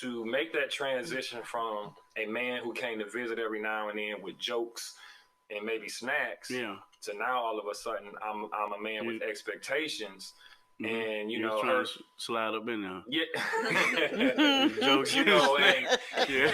to make that transition from a man who came to visit every now and then with jokes and maybe snacks, to now all of a sudden I'm a man with expectations. And you know, trying to slide up in there. Yeah, jokes. You know, hey, yeah.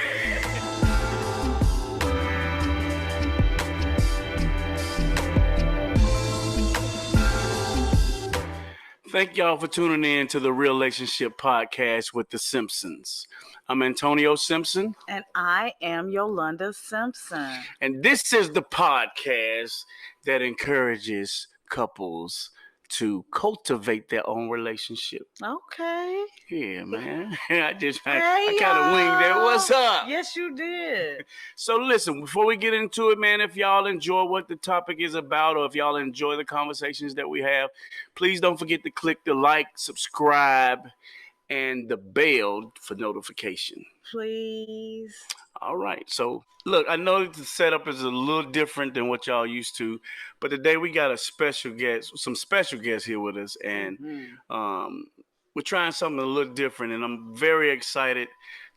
Thank y'all for tuning in to the Relationship Podcast with the Simpsons. I'm Antonio Simpson. And I am Yolanda Simpson. And this is the podcast that encourages couples to cultivate their own relationship. Okay. Yeah, man. I kind of winged that. What's up? Yes, you did. So listen, before we get into it, man, if y'all enjoy what the topic is about, or if y'all enjoy the conversations that we have, please don't forget to click the like, subscribe, and the bell for notification. Please. All right. So, look, I know the setup is a little different than what y'all used to, but today we got some special guests here with us, and we're trying something a little different, and I'm very excited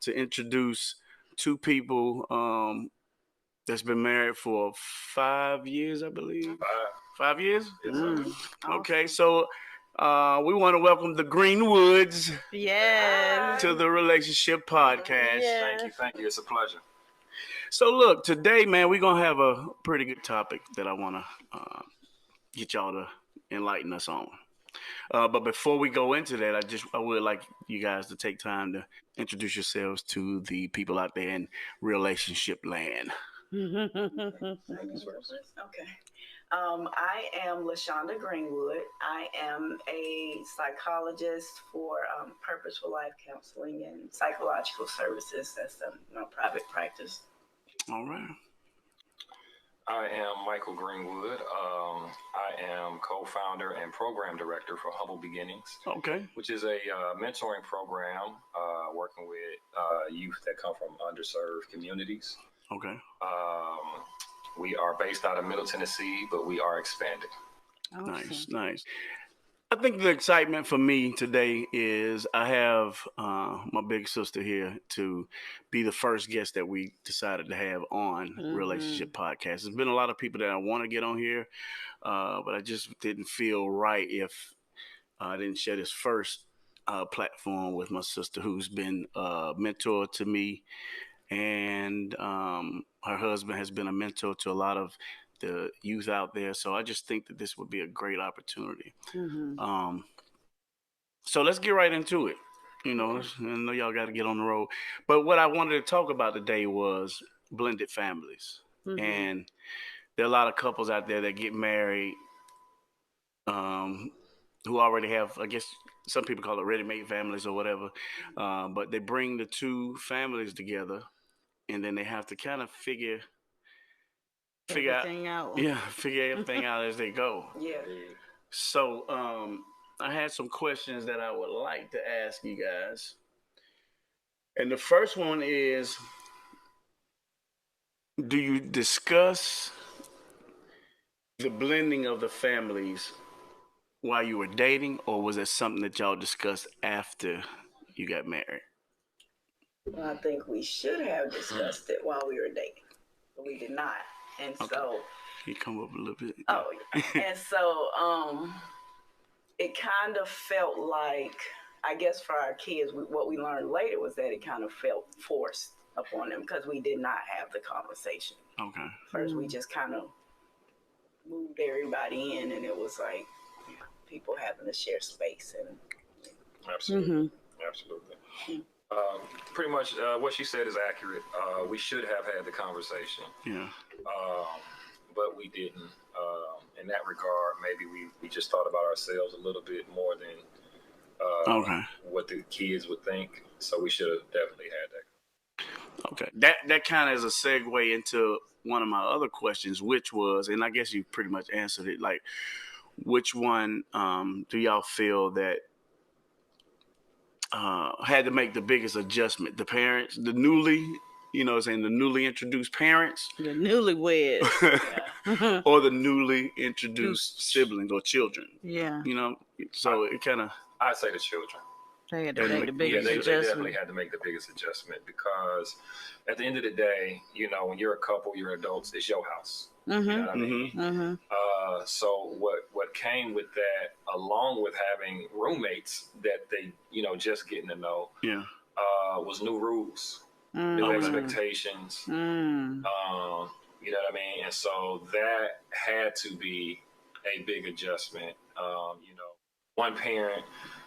to introduce two people that's been married for 5 years, I believe. 5 years? Okay, so we want to welcome the Greenwoods to the Relationship Podcast. Yes. Thank you. It's a pleasure. So look, today, man, we're going to have a pretty good topic that I want to get y'all to enlighten us on. But before we go into that, I would like you guys to take time to introduce yourselves to the people out there in relationship land. Okay. I am LaShonda Greenwood. I am a psychologist for Purposeful Life Counseling and Psychological Services. That's a private practice. All right. I am Michael Greenwood. I am co-founder and program director for Humble Beginnings. Okay. Which is a mentoring program working with youth that come from underserved communities. Okay. We are based out of Middle Tennessee, but we are expanding. Awesome. Nice. I think the excitement for me today is I have my big sister here to be the first guest that we decided to have on Relationship Podcast. There's been a lot of people that I want to get on here, but I just didn't feel right if I didn't share this first platform with my sister, who's been a mentor to me, and her husband has been a mentor to a lot of the youth out there. So I just think that this would be a great opportunity. So let's get right into it. You know, I know y'all got to get on the road. But what I wanted to talk about today was blended families. And there are a lot of couples out there that get married who already have, I guess some people call it ready-made families or whatever. But they bring the two families together, and then they have to kind of figure everything out as they go. Yeah. So I had some questions that I would like to ask you guys. And the first one is, do you discuss the blending of the families while you were dating, or was it something that y'all discussed after you got married? Well, I think we should have discussed it while we were dating, but we did not. And so you come up a little bit. Oh, and so it kind of felt like, I guess for our kids, what we learned later was that it kind of felt forced upon them because we did not have the conversation. Okay. First, we just kind of moved everybody in, and it was like people having to share space. And absolutely. Pretty much what she said is accurate. We should have had the conversation. Yeah. But we didn't. In that regard, maybe we just thought about ourselves a little bit more than what the kids would think. So we should have definitely had that. Okay. That kind of is a segue into one of my other questions, which was, and I guess you pretty much answered it, like, which one do y'all feel that had to make the biggest adjustment? The parents, the newly introduced parents? The newlyweds. Or the newly introduced siblings or children? Yeah. You know, so it kind of... I'd say the children. They had to make the biggest adjustment. They definitely had to make the biggest adjustment because at the end of the day, you know, when you're a couple, you're adults, it's your house. You know what I mean? So what came with that, along with having roommates that they, you know, just getting to know, was new rules, new expectations. You know what I mean? And so that had to be a big adjustment. You know, one parent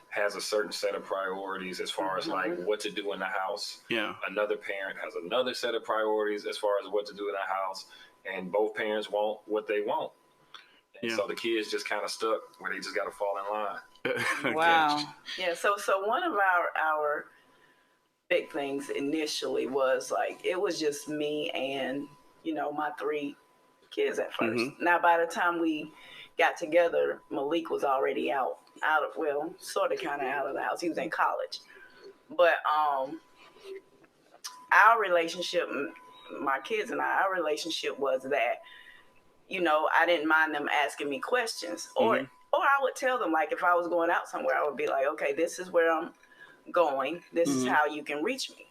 has a certain set of priorities as far as like what to do in the house. Yeah. Another parent has another set of priorities as far as what to do in the house. And both parents want what they want. And so the kids just kind of stuck where they just got to fall in line. Wow. Yeah. So one of our big things initially was like, it was just me and, you know, my 3 kids at first. Now, by the time we got together, Malik was already sort of kind of out of the house. He was in college. But our relationship, my kids and I, our relationship was that, you know, I didn't mind them asking me questions. Or I would tell them, like, if I was going out somewhere, I would be like, okay, this is where I'm going. This is how you can reach me.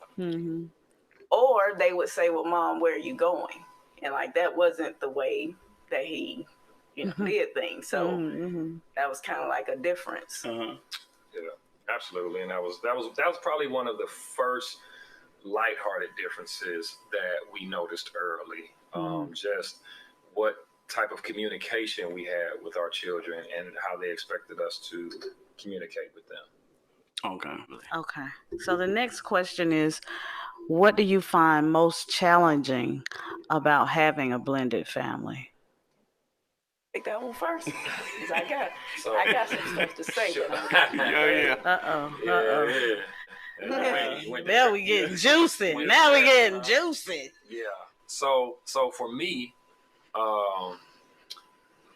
Or they would say, well, Mom, where are you going? And, like, that wasn't the way that he, you know, did things. So that was kind of like a difference. Yeah, absolutely. And that was probably one of the first lighthearted differences that we noticed early. Just what type of communication we had with our children and how they expected us to communicate with them. Okay. So the next question is, what do you find most challenging about having a blended family? Take that one first, because I got some stuff to say. Now we getting juicy. Yeah. So for me,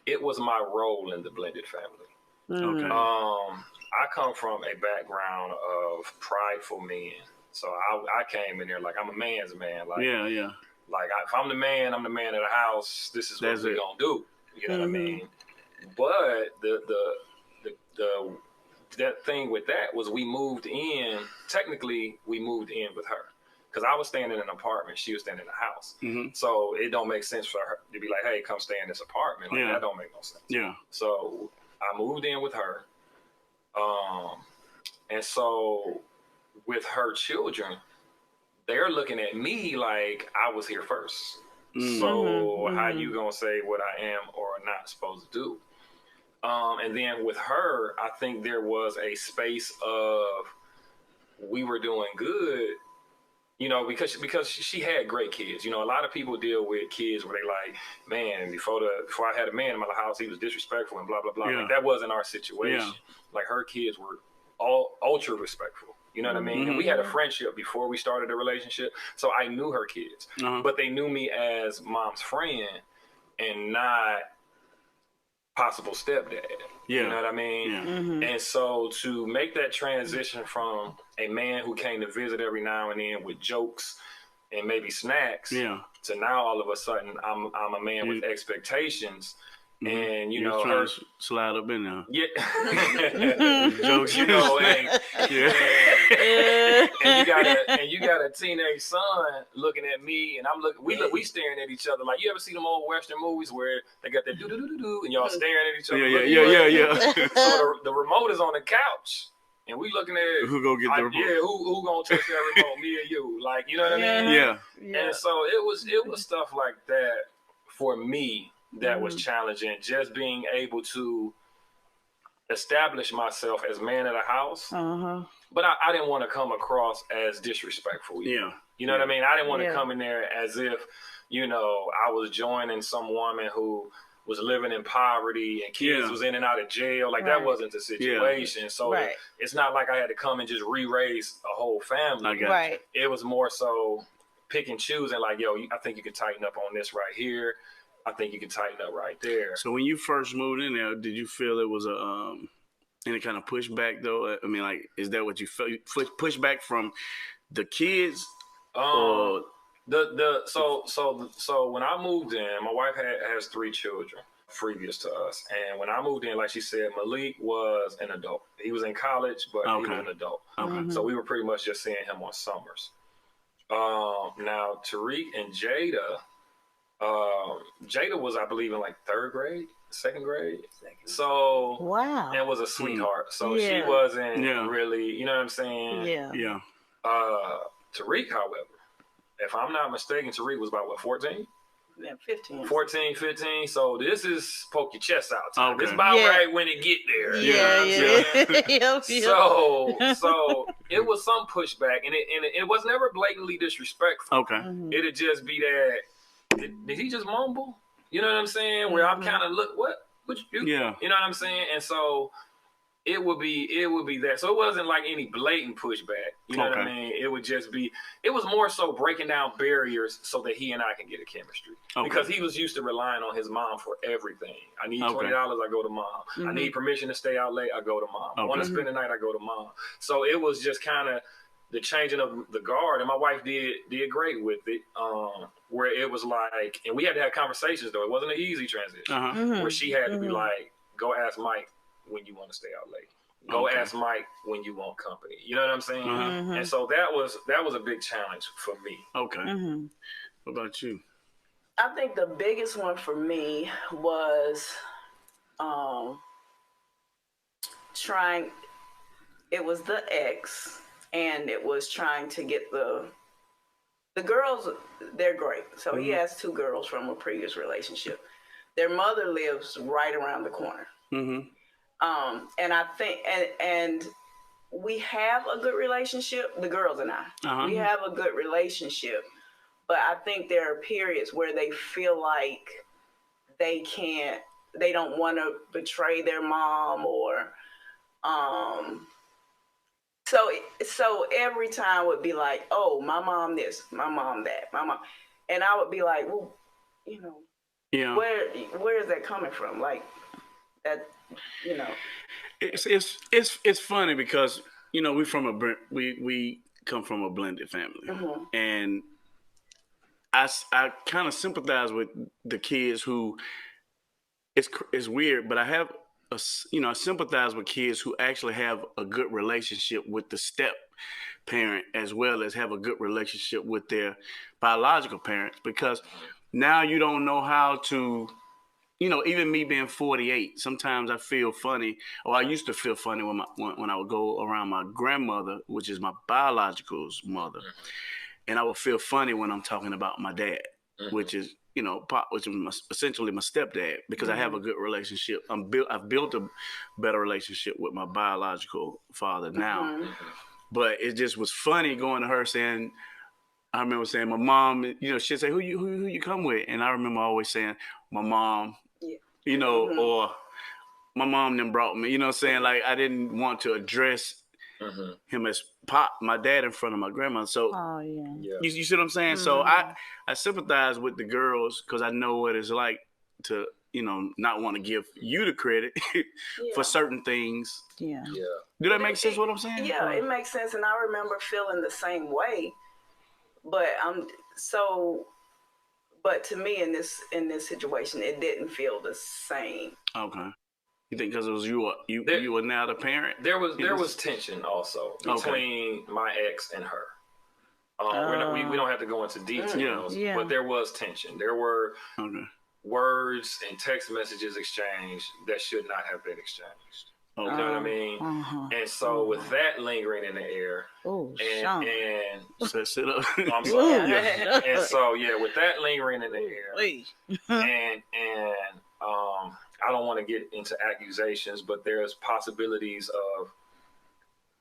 it was my role in the blended family. I come from a background of prideful men, so I came in there like I'm a man's man. Like Like if I'm the man of the house. This is what we're gonna do. You know what I mean? But that thing with that was we moved in. Technically, we moved in with her because I was staying in an apartment. She was staying in a house. So it don't make sense for her to be like, "Hey, come stay in this apartment." Like that don't make no sense. Yeah. So I moved in with her, and so with her children, they're looking at me like I was here first. So how you gonna say what I am or not supposed to do? And then with her, I think there was a space of we were doing good, you know, because she had great kids. You know, a lot of people deal with kids where they like, man, before I had a man in my house, he was disrespectful and blah blah blah. Like, that wasn't our situation. Like her kids were all ultra respectful. You know what I mean? And we had a friendship before we started a relationship. So I knew her kids. But they knew me as Mom's friend and not possible stepdad. You know what I mean? And so to make that transition from a man who came to visit every now and then with jokes and maybe snacks to now all of a sudden I'm a man with expectations. And you know, trying to slide up in there. Jokes, you know, and you got a teenage son looking at me, and we staring at each other like, you ever see them old Western movies where they got that do and y'all staring at each other? Yeah. So the remote is on the couch. And we looking at who go get the remote? Yeah, who gonna touch that remote? Me or you? Like, you know what I mean? Yeah. And so it was stuff like that for me that was challenging, just being able to establish myself as man of the house. But I didn't want to come across as disrespectful either. You know what I mean? I didn't want to come in there as if, you know, I was joining some woman who was living in poverty and kids was in and out of jail. Like that wasn't the situation. So it's not like I had to come and just re-raise a whole family. It was more so pick and choose and like, yo, I think you can tighten up on this right here. I think you can tighten up right there. So when you first moved in there, did you feel it was any kind of pushback though? I mean, like, is that what you felt? Pushback from the kids? So when I moved in, my wife has 3 children. previous to us. And when I moved in, like she said, Malik was an adult. He was in college, but he was an adult. So we were pretty much just seeing him on summers. Now, Tariq and Jada, Jada was, I believe, in like second grade. So, wow. And was a sweetheart. So she wasn't really, you know what I'm saying? Yeah. Tariq, however, if I'm not mistaken, Tariq was about, 14? Yeah, 15. 14, 15. So this is poke your chest out time. This is about right when it get there. Yeah. So it was some pushback, and it was never blatantly disrespectful. Okay. It'd just be that, did he just mumble? You know what I'm saying? Where I'm kind of what you you know what I'm saying? And so it would be that. So it wasn't like any blatant pushback. You know what I mean? It would just be, it was more so breaking down barriers so that he and I can get a chemistry. Because he was used to relying on his mom for everything. I need $20, I go to mom. I need permission to stay out late, I go to mom. I want to spend the night, I go to mom. So it was just kind of the changing of the guard, and my wife did great with it. Where it was like, and we had to have conversations though. It wasn't an easy transition. Where she had to be like, go ask Myke when you want to stay out late. Go ask Myke when you want company. You know what I'm saying? And so that was a big challenge for me. Okay. What about you? I think the biggest one for me was trying. It was the ex, and it was trying to get the girls. They're great. So he has 2 girls from a previous relationship. Their mother lives right around the corner. And I think, and we have a good relationship, the girls and I. We have a good relationship, but I think there are periods where they feel like they don't want to betray their mom, or, so every time would be like, oh, my mom this, my mom that, my mom, and I would be like, well, you know, where is that coming from? Like that. You know, it's funny because we come from a blended family, and I kind of sympathize with the kids who it's weird, but I sympathize with kids who actually have a good relationship with the step parent as well as have a good relationship with their biological parents, because now you don't know how to. Even me being 48, sometimes I feel funny, or I used to feel funny when I would go around my grandmother, which is my biological mother, and I would feel funny when I'm talking about my dad, which is essentially my stepdad, because I have a good relationship. I've built a better relationship with my biological father now, but it just was funny going to her saying. I remember saying my mom, she'd say, who you come with? And I remember always saying, my mom, or my mom then brought me, saying like I didn't want to address him as pop, my dad, in front of my grandma. So you see what I'm saying? So I sympathize with the girls because I know what it's like to, not want to give you the credit for certain things. Yeah. Do that make sense what I'm saying? Yeah, it makes sense. And I remember feeling the same way. But but to me in this situation, it didn't feel the same. Okay. You think because it was you were now the parent? There was tension also between my ex and her. We don't have to go into details, but there was tension. There were words and text messages exchanged that should not have been exchanged. You know what I mean? And so with that lingering in the air, and sit up. I'm sorry. And so with that lingering in the air, and I don't want to get into accusations, but there's possibilities of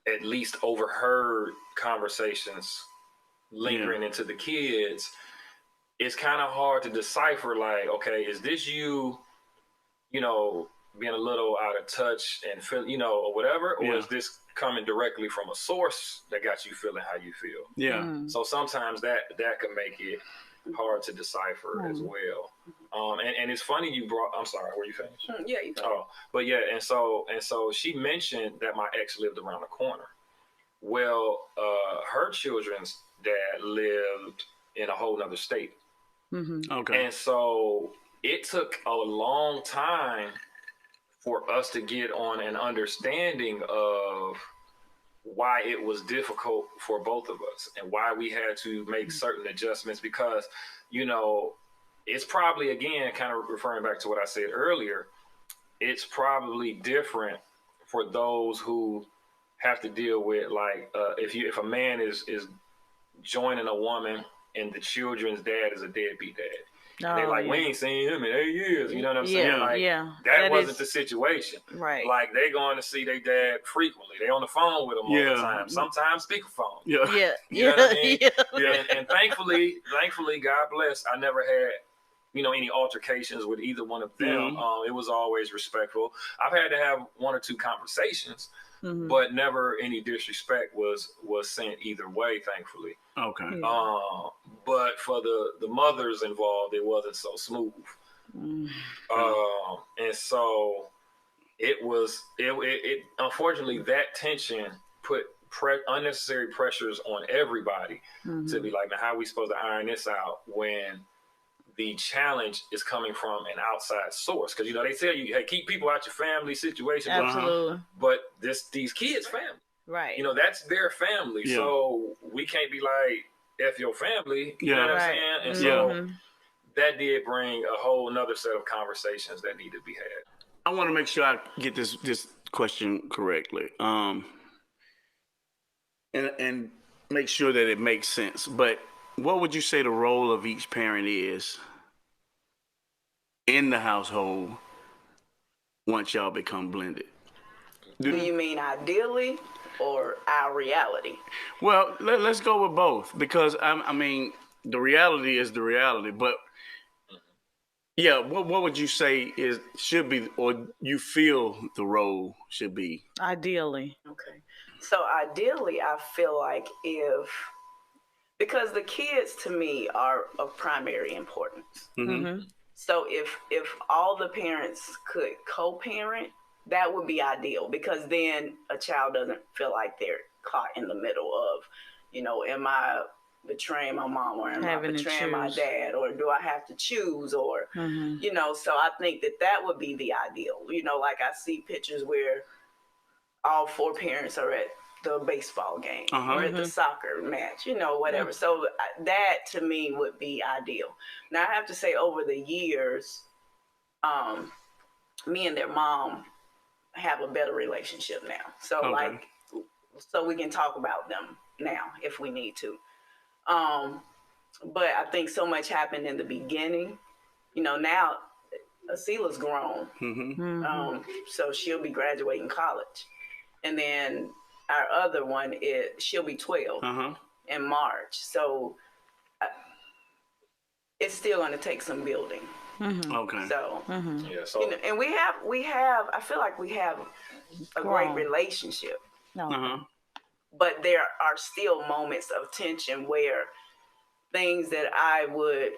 at least overheard conversations lingering into the kids. It's kind of hard to decipher. Like, okay, is this you being a little out of touch and feel, or whatever, or is this coming directly from a source that got you feeling how you feel? Yeah. So sometimes that can make it hard to decipher as well. And it's funny you brought. I'm sorry, were you finished? Yeah, you go. Oh, but and so she mentioned that my ex lived around the corner. Well, her children's dad lived in a whole nother state. Okay. And so it took a long time for us to get on an understanding of why it was difficult for both of us and why we had to make certain adjustments, because, you know, it's probably, again, kind of referring back to what I said earlier, it's probably different for those who have to deal with, like, if a man is joining a woman and the children's dad is a deadbeat dad. Oh, they like, we ain't seen him in 8 years. You know what I'm saying? Like, that wasn't the situation. Right. Like, they going to see their dad frequently. They on the phone with him all the time. Sometimes speakerphone. Yeah. You know what I mean? And thankfully, God bless, I never had, you know, any altercations with either one of them. It was always respectful. I've had to have one or two conversations, but never any disrespect was sent either way, thankfully. Okay. But for the mothers involved, it wasn't so smooth. And so it unfortunately, that tension put unnecessary pressures on everybody to be like, now, how are we supposed to iron this out when the challenge is coming from an outside source? Because, you know, they tell you, hey, keep people out your family situation. Absolutely. But these kids' family. Right. You know, that's their family. Yeah. So we can't be like, F your family. You know what I'm saying? And so that did bring a whole nother set of conversations that need to be had. I want to make sure I get this question correctly. And make sure that it makes sense. But what would you say the role of each parent is in the household once y'all become blended? Do you mean ideally or our reality? Well, let's go with both, because I mean, the reality is the reality, but yeah, what would you say should be, or you feel the role should be? Ideally. Okay. So ideally, I feel like because the kids to me are of primary importance. So if all the parents could co-parent, that would be ideal, because then a child doesn't feel like they're caught in the middle of, you know, am I betraying my mom, or am I betraying my dad, or do I have to choose, or, you know, so I think that would be the ideal. You know, like I see pictures where all four parents are at the baseball game or at the soccer match, you know, whatever. So that to me would be ideal. Now I have to say, over the years, me and their mom have a better relationship now. So like, so we can talk about them now if we need to. But I think so much happened in the beginning. You know, now Asila's grown. So she'll be graduating college. And then our other one she'll be 12 in March. So it's still going to take some building. Okay. So, yeah, so you know, and we have, I feel like we have a great relationship. But there are still moments of tension where things that I would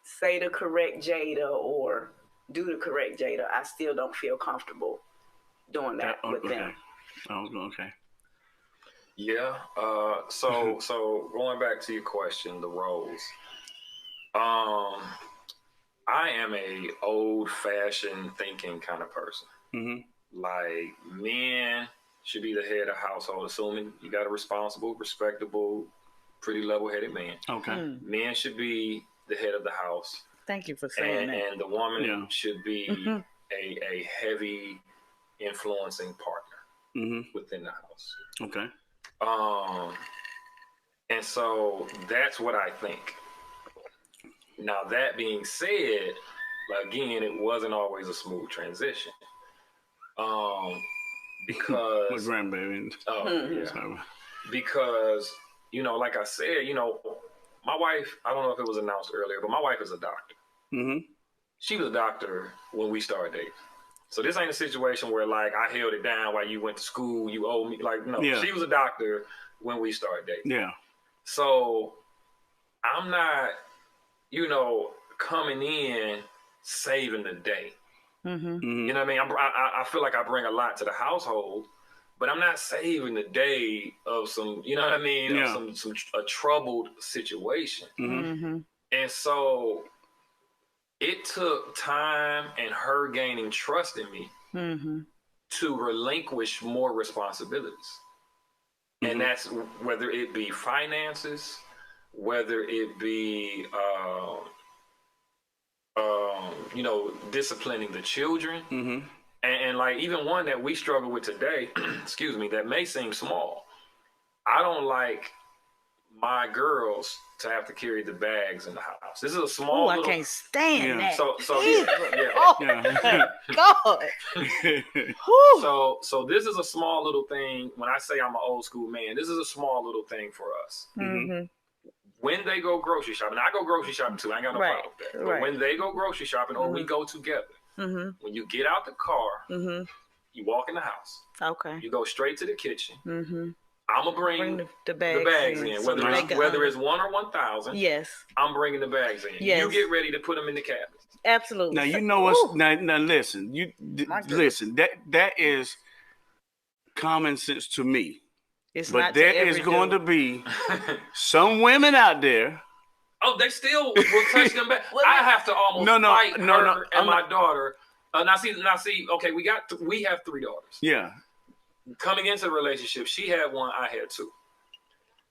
say to correct Jada or do to correct Jada, I still don't feel comfortable doing that with them. Okay. Yeah. So going back to your question, the roles. I am a old-fashioned thinking kind of person. Like, men should be the head of household, assuming you got a responsible, respectable, pretty level-headed man. Okay. Men should be the head of the house. Thank you for saying that. And the woman should be a heavy influencing partner within the house. Okay. And so that's what I think. Now, that being said, again, it wasn't always a smooth transition. Because... My grandbaby. Because, you know, like I said, you know, my wife, I don't know if it was announced earlier, but my wife is a doctor. She was a doctor when we started dating. So this ain't a situation where, like, I held it down while you went to school, you owe me. Like, no, she was a doctor when we started dating. Yeah. So I'm not, you know, coming in saving the day. You know what I mean? I feel like I bring a lot to the household, but I'm not saving the day of some, you know what I mean? Of a troubled situation. And so it took time and her gaining trust in me to relinquish more responsibilities. And that's whether it be finances, whether it be, disciplining the children. And like even one that we struggle with today, excuse me, that may seem small. I don't like my girls to have to carry the bags in the house. This is a small. I can't stand that. So God. So this is a small little thing. When I say I'm an old school man, this is a small little thing for us. When they go grocery shopping, I go grocery shopping too. I ain't got no problem with that. But when they go grocery shopping or we go together, when you get out the car, you walk in the house. Okay. You go straight to the kitchen. I'm gonna bring the bags in. So whether it's 1 or 1,000. Yes. I'm bringing the bags in. Yes. You get ready to put them in the cabinet. Absolutely. Now you know what's now listen. Listen. That is common sense to me. But there is going to be some women out there. Oh, they still will touch them back. I have to almost fight her and my daughter. Now see. Okay, we have 3 daughters. Yeah. Coming into the relationship, she had 1, I had 2.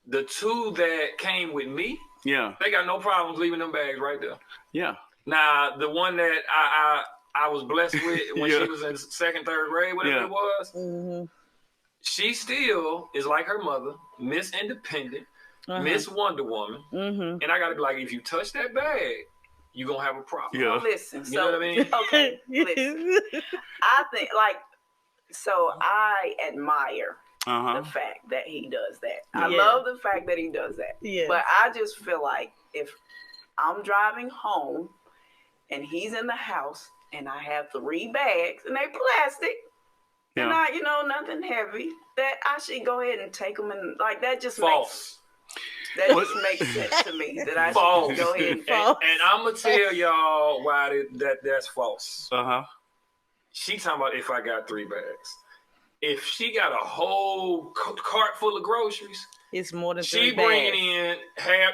The 2 that came with me, they got no problems leaving them bags right there. Yeah. Now the one that I was blessed with when she was in 2nd, 3rd grade, whatever it was, she still is like her mother, Miss Independent, Miss Wonder Woman, and I got to be like, if you touch that bag, you're gonna have a problem. Yeah. Well, listen, you know what I mean? Okay, listen. I think So I admire the fact that he does that. I love the fact that he does that. Yeah. But I just feel like if I'm driving home and he's in the house and I have 3 bags and they plastic and nothing heavy, that I should go ahead and take them and that just just makes sense to me that I should go ahead and and I'm gonna tell y'all why that's false. She talking about if I got 3 bags. If she got a whole cart full of groceries, it's more than 3 bags.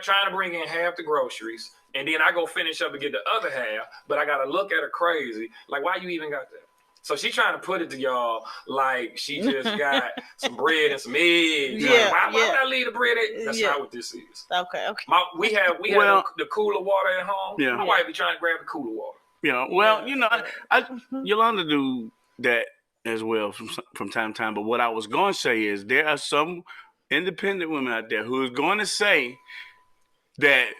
Trying to bring in half the groceries, and then I go finish up and get the other half, but I gotta look at her crazy. Like, why you even got that? So she trying to put it to y'all like she just got some bread and some eggs. Yeah, why would I leave the bread at? That's not what this is. Okay. We have the cooler water at home. Yeah. My wife be trying to grab the cooler water. Yeah, well, Yolanda do that as well from time to time. But what I was going to say is there are some independent women out there who is going to say that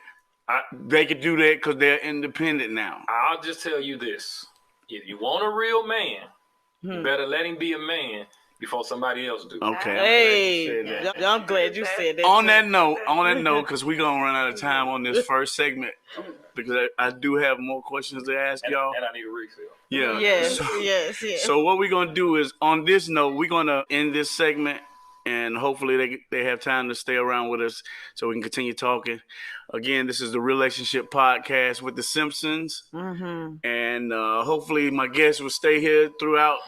they could do that because they're independent now. I'll just tell you this. If you want a real man, you better let him be a man before somebody else do. Okay. Hey, I'm glad you said that. On that note, because we're going to run out of time on this first segment, because I do have more questions to ask y'all. And I need a refill. Yeah. Yes. So what we're going to do is, on this note, we're going to end this segment, and hopefully they have time to stay around with us so we can continue talking. Again, this is the Relationship Podcast with the Simpsons. And hopefully my guests will stay here throughout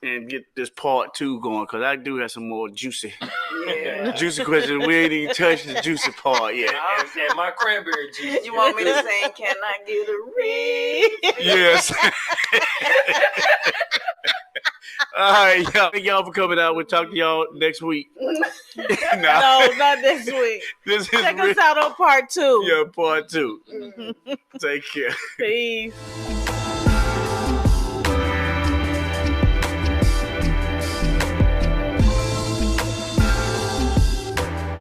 and get this part 2 going, because I do have some more juicy questions. We ain't even touched the juicy part yet. And my cranberry juice. You want me to say, can I get a read? Yes. All right, thank y'all for coming out. We'll talk to y'all next week. No, not next week. Check us out on part 2. Yeah, part 2. Take care. Peace.